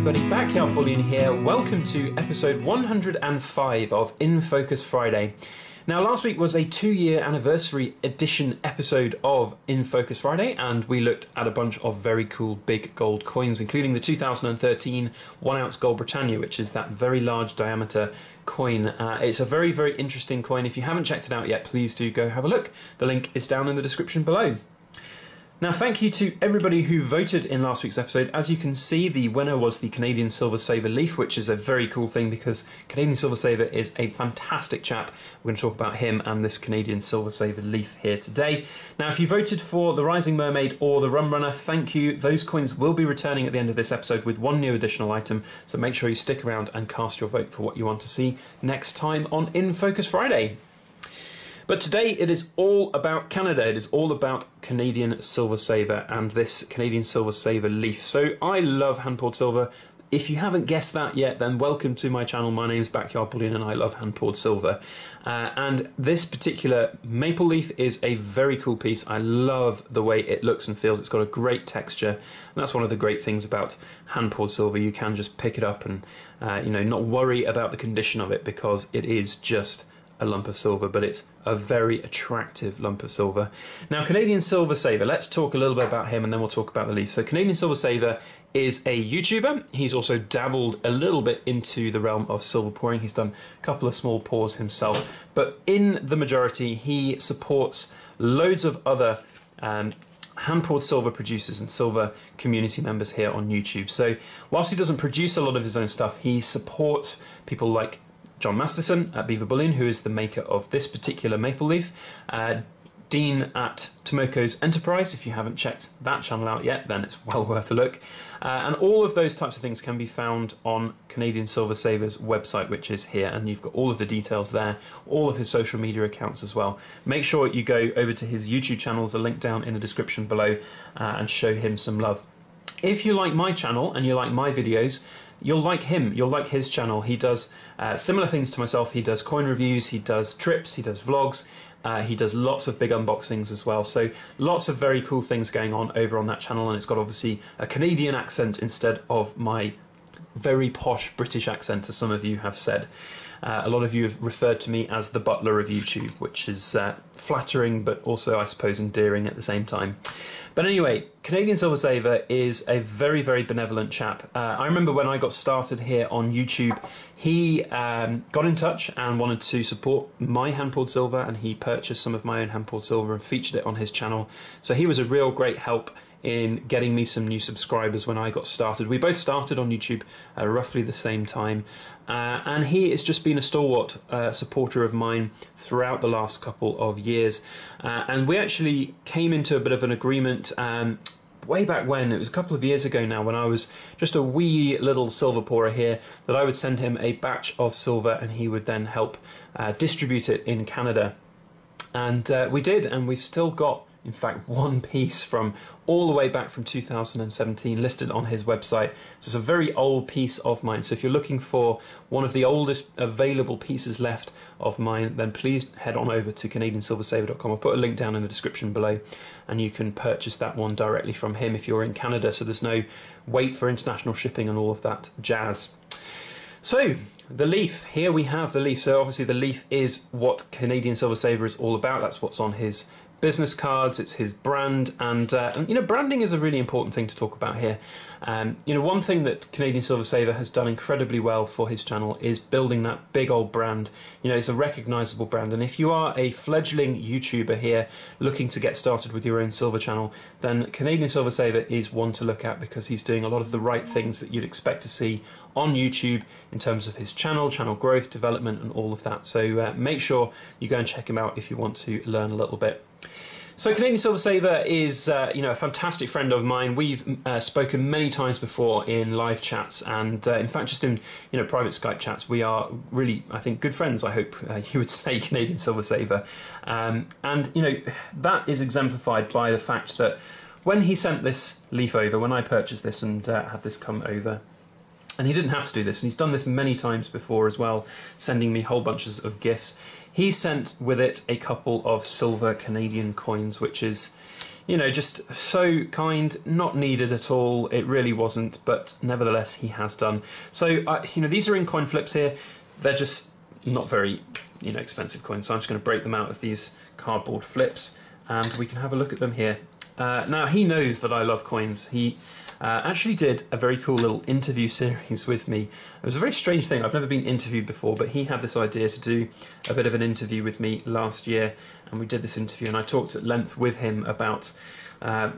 everybody, Backyard Bullion here. Welcome to episode 105 of In Focus Friday. Now, last week was a 2-year anniversary edition episode of In Focus Friday, and we looked at a bunch of very cool big gold coins, including the 2013 1-ounce gold Britannia, which is that very large diameter coin. It's a very, very interesting coin. If you haven't checked it out yet, please do go have a look. The link is down in the description below. Now, thank you to everybody who voted in last week's episode. As you can see, the winner was the Canadian Silver Saver Leaf, which is a very cool thing because Canadian Silver Saver is a fantastic chap. We're going to talk about him and this Canadian Silver Saver Leaf here today. Now, if you voted for the Rising Mermaid or the Rum Runner, thank you. Those coins will be returning at the end of this episode with one new additional item, so make sure you stick around and cast your vote for what you want to see next time on In Focus Friday. But today it is all about Canada. It is all about Canadian Silver Saver and this Canadian Silver Saver Leaf. So I love hand-poured silver. If you haven't guessed that yet, then welcome to my channel. My name's Backyard Bullion and I love hand-poured silver. And this particular maple leaf is a very cool piece. I love the way it looks and feels. It's got a great texture. And that's one of the great things about hand-poured silver. You can just pick it up and not worry about the condition of it because it is just a lump of silver, but it's a very attractive lump of silver. Now, Canadian Silver Saver, let's talk a little bit about him and then we'll talk about the leaf. So Canadian Silver Saver is a YouTuber. He's also dabbled a little bit into the realm of silver pouring. He's done a couple of small pours himself, but in the majority he supports loads of other hand-poured silver producers and silver community members here on YouTube. So whilst he doesn't produce a lot of his own stuff, he supports people like John Masterson at Beaver Bullion, who is the maker of this particular maple leaf. Dean at Tomoko's Enterprise. If you haven't checked that channel out yet, then it's well worth a look. And all of those types of things can be found on Canadian Silver Saver's website, which is here, and you've got all of the details there, all of his social media accounts as well. Make sure you go over to his YouTube channel, there's a link down in the description below, and show him some love. If you like my channel and you like my videos, you'll like him, you'll like his channel. He does similar things to myself. He does coin reviews, he does trips, he does vlogs, he does lots of big unboxings as well. So lots of very cool things going on over on that channel, and it's got obviously a Canadian accent instead of my very posh British accent, as some of you have said. A lot of you have referred to me as the butler of YouTube, which is flattering but also, I suppose, endearing at the same time. But anyway, Canadian Silver Saver is a very, very benevolent chap. I remember when I got started here on YouTube, he got in touch and wanted to support my hand-poured silver, and he purchased some of my own hand-poured silver and featured it on his channel. So he was a real great help in getting me some new subscribers when I got started. We both started on YouTube at roughly the same time, and he has just been a stalwart supporter of mine throughout the last couple of years. And we actually came into a bit of an agreement way back when, it was a couple of years ago now, when I was just a wee little silver pourer here, that I would send him a batch of silver and he would then help distribute it in Canada. And we did, and we've still got, in fact, one piece from all the way back from 2017 listed on his website. So it's a very old piece of mine. So if you're looking for one of the oldest available pieces left of mine, then please head on over to CanadianSilverSaver.com. I'll put a link down in the description below, and you can purchase that one directly from him if you're in Canada. So there's no wait for international shipping and all of that jazz. So, the leaf. Here we have the leaf. So obviously the leaf is what Canadian Silver Saver is all about. That's what's on his business cards, it's his brand, and branding is a really important thing to talk about here. One thing that Canadian Silver Saver has done incredibly well for his channel is building that big old brand. It's a recognisable brand, and if you are a fledgling YouTuber here looking to get started with your own silver channel, then Canadian Silver Saver is one to look at, because he's doing a lot of the right things that you'd expect to see on YouTube in terms of his channel growth, development, and all of that. So make sure you go and check him out if you want to learn a little bit. So Canadian Silver Saver is a fantastic friend of mine. We've spoken many times before in live chats, and in fact just in private Skype chats. We are really, I think, good friends. I hope you would say, Canadian Silver Saver, and that is exemplified by the fact that when he sent this leaf over, when I purchased this and had this come over, and he didn't have to do this, and he's done this many times before as well, sending me whole bunches of gifts. He sent with it a couple of silver Canadian coins, which is, you know, just so kind, not needed at all. It really wasn't, but nevertheless, he has done. So, you know, these are in coin flips here. They're just not very, you know, expensive coins. So I'm just going to break them out of these cardboard flips, and we can have a look at them here. Now, he knows that I love coins. He actually did a very cool little interview series with me. It was a very strange thing. I've never been interviewed before, but he had this idea to do a bit of an interview with me last year, and we did this interview, and I talked at length with him about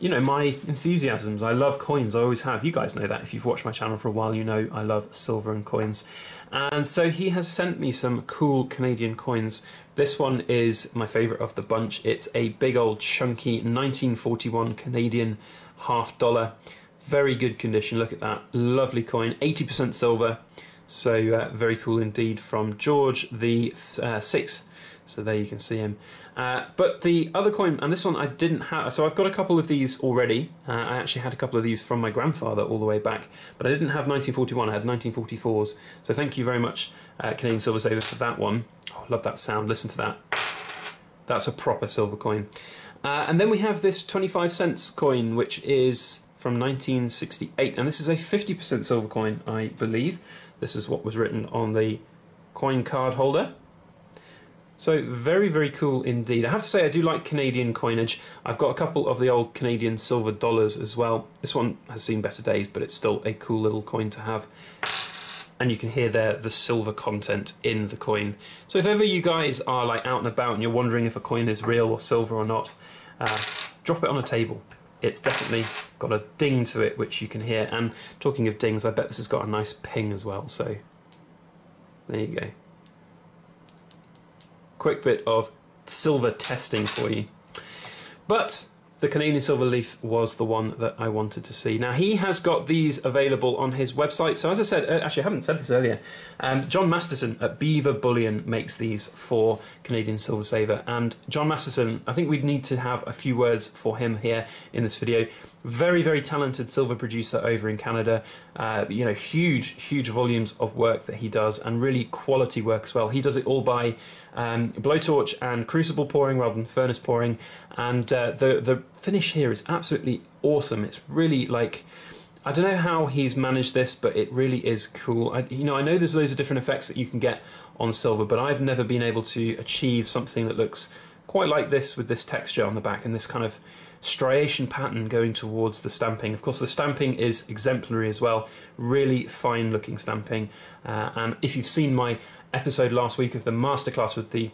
you know, my enthusiasms. I love coins, I always have. You guys know that. If you've watched my channel for a while, you know I love silver and coins. And so he has sent me some cool Canadian coins. This one is my favourite of the bunch. It's a big old chunky 1941 Canadian $half. Very good condition, look at that. Lovely coin, 80% silver. So very cool indeed, from George the 6th. So there you can see him. But the other coin, and this one I didn't have, so I've got a couple of these already. I actually had a couple of these from my grandfather all the way back, but I didn't have 1941, I had 1944s. So thank you very much, Canadian Silver Saver, for that one. Oh, love that sound, listen to that. That's a proper silver coin. And then we have this 25 cents coin, which is from 1968, and this is a 50% silver coin, I believe. This is what was written on the coin card holder. So very, very cool indeed. I have to say I do like Canadian coinage. I've got a couple of the old Canadian silver dollars as well. This one has seen better days, but it's still a cool little coin to have. And you can hear there the silver content in the coin. So if ever you guys are like out and about and you're wondering if a coin is real or silver or not, drop it on a table. It's definitely got a ding to it, which you can hear. And talking of dings, I bet this has got a nice ping as well. So there you go. Quick bit of silver testing for you. But the Canadian silver leaf was the one that I wanted to see. Now, he has got these available on his website. So as I said, actually I haven't said this earlier, John Masterson at Beaver Bullion makes these for Canadian Silver Saver. And John Masterson, I think we'd need to have a few words for him here in this video. Very, very talented silver producer over in Canada. You know, huge volumes of work that he does, and really quality work as well. He does it all by blowtorch and crucible pouring rather than furnace pouring, and the finish here is absolutely awesome. It's really like, I don't know how he's managed this, but it really is cool. You know, I know there's loads of different effects that you can get on silver, but I've never been able to achieve something that looks quite like this, with this texture on the back and this kind of striation pattern going towards the stamping. Of course, the stamping is exemplary as well. Really fine looking stamping. And if you've seen my episode last week of the masterclass with the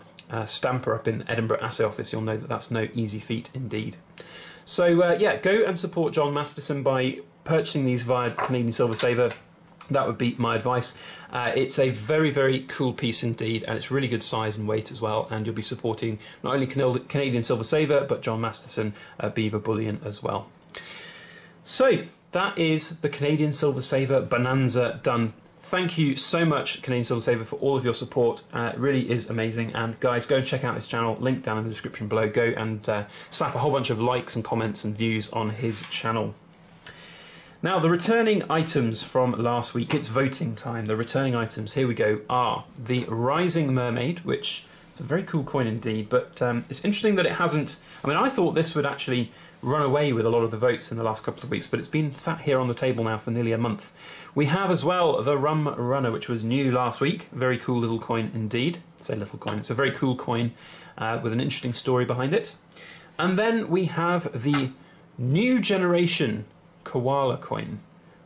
stamper up in Edinburgh Assay Office, you'll know that that's no easy feat indeed. So yeah, go and support John Masterson by purchasing these via Canadian Silver Saver. That would be my advice. It's a very, very cool piece indeed, and it's really good size and weight as well, and you'll be supporting not only Canadian Silver Saver, but John Masterson at Beaver Bullion as well. So that is the Canadian Silver Saver Bonanza done. Thank you so much, Canadian Silver Saver, for all of your support. It really is amazing. And guys, go and check out his channel, link down in the description below. Go and slap a whole bunch of likes and comments and views on his channel. Now, the returning items from last week, it's voting time. The returning items, here we go, are the Rising Mermaid, which is a very cool coin indeed, but it's interesting that it hasn't, I mean, I thought this would actually run away with a lot of the votes in the last couple of weeks, but it's been sat here on the table now for nearly a month. We have as well the Rum Runner, which was new last week. Very cool little coin indeed. I say little coin, it's a very cool coin with an interesting story behind it. And then we have the new generation koala coin,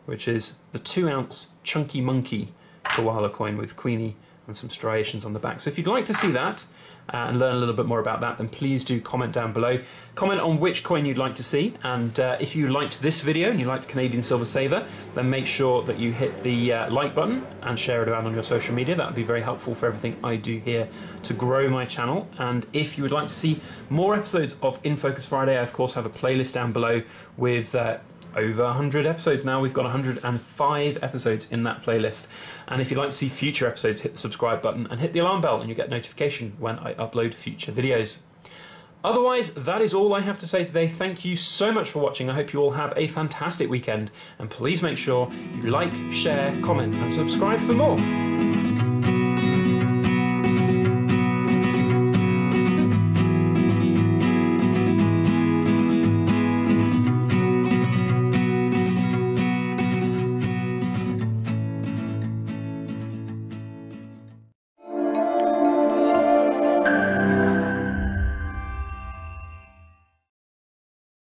which is the 2-ounce Chunky Monkey koala coin with Queenie and some striations on the back. So if you'd like to see that and learn a little bit more about that, then please do comment down below. Comment on which coin you'd like to see, and if you liked this video and you liked Canadian Silver Saver, then make sure that you hit the like button and share it around on your social media. That would be very helpful for everything I do here to grow my channel. And if you would like to see more episodes of In Focus Friday, I of course have a playlist down below with over 100 episodes now. We've got 105 episodes in that playlist. And if you'd like to see future episodes, hit the subscribe button and hit the alarm bell, and you'll get notification when I upload future videos. Otherwise, that is all I have to say today. Thank you so much for watching. I hope you all have a fantastic weekend. And please make sure you like, share, comment and subscribe for more.